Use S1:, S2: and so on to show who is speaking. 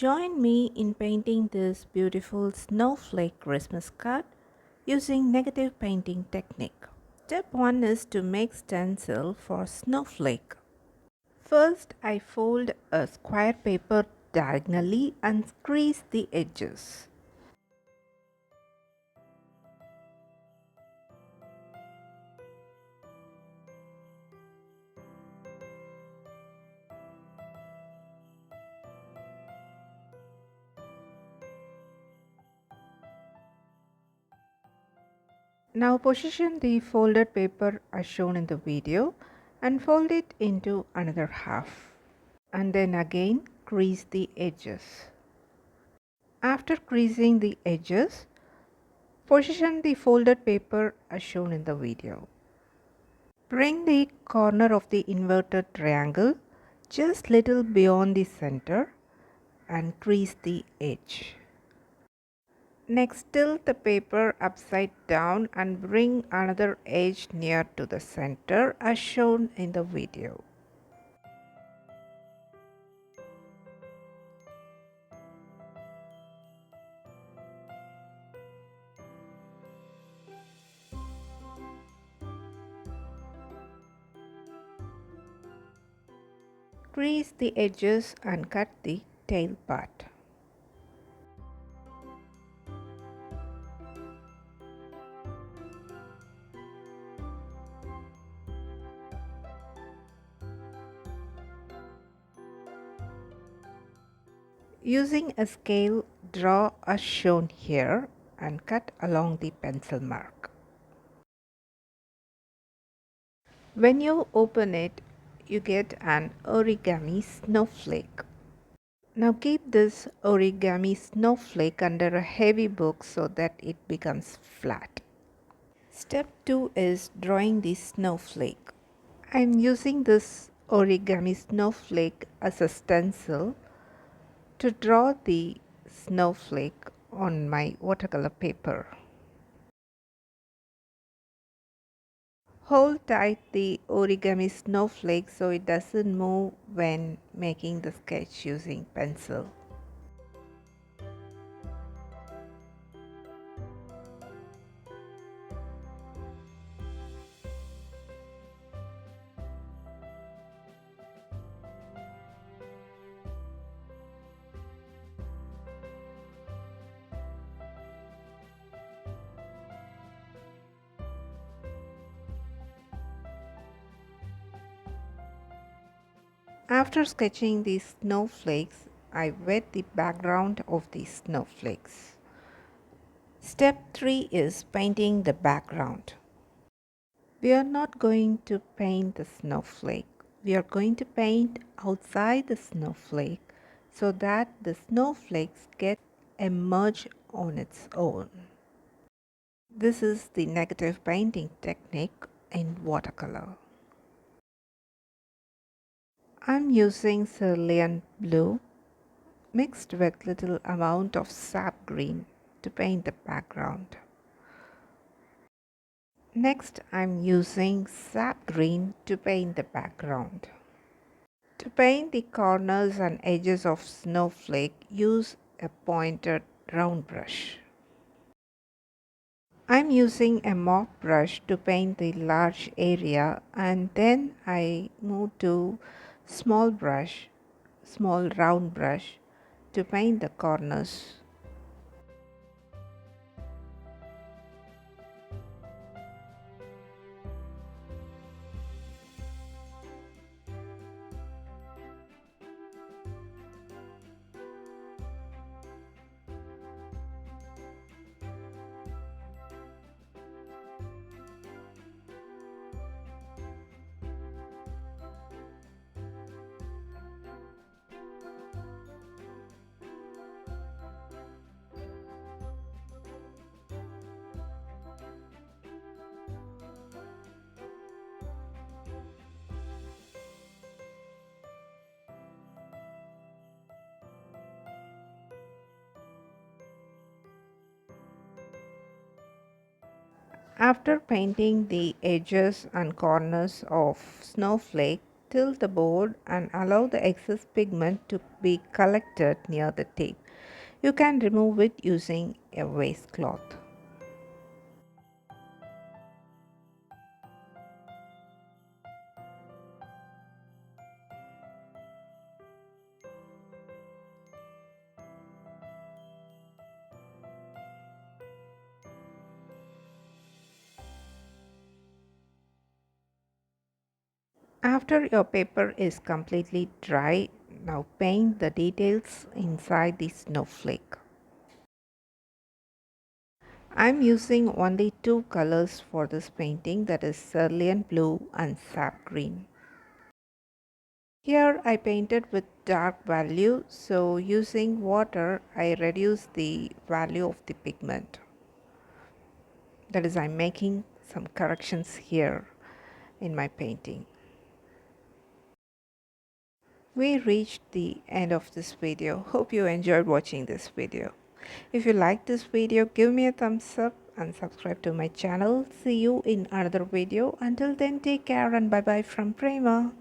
S1: Join me in painting this beautiful snowflake Christmas card using negative painting technique. Step 1 is to make stencil for snowflake. First, I fold a square paper diagonally and crease the edges. Now position the folded paper as shown in the video and fold it into another half. And then again crease the edges. After creasing the edges, position the folded paper as shown in the video. Bring the corner of the inverted triangle just little beyond the center and crease the edge. Next, tilt the paper upside down and bring another edge near to the center as shown in the video. Crease the edges and cut the tail part. Using a scale, draw as shown here and cut along the pencil mark. When you open it, you get an origami snowflake. Now keep this origami snowflake under a heavy book so that it becomes flat. Step 2 is drawing the snowflake. I am using this origami snowflake as a stencil to draw the snowflake on my watercolor paper. Hold tight the origami snowflake so it doesn't move when making the sketch using pencil. After sketching these snowflakes, I wet the background of these snowflakes. Step 3 is painting the background. We are not going to paint the snowflake. We are going to paint outside the snowflake so that the snowflakes get emerge on its own. This is the negative painting technique in watercolor. I'm using cerulean blue mixed with little amount of sap green to paint the background. Next, I'm using sap green to paint the background. To paint the corners and edges of snowflake, use a pointed round brush. I'm using a mop brush to paint the large area, and then I move to small round brush to paint the corners. After painting the edges and corners of snowflake, tilt the board and allow the excess pigment to be collected near the tip. You can remove it using a wastecloth. After your paper is completely dry, now paint the details inside the snowflake. I'm using only two colors for this painting, that is cerulean blue and sap green. Here I painted with dark value, so using water I reduce the value of the pigment. That is, I'm making some corrections here in my painting. We reached the end of this video. Hope you enjoyed watching this video. If you like this video, give me a thumbs up and subscribe to my channel. See you in another video. Until then, take care and bye bye from Prema.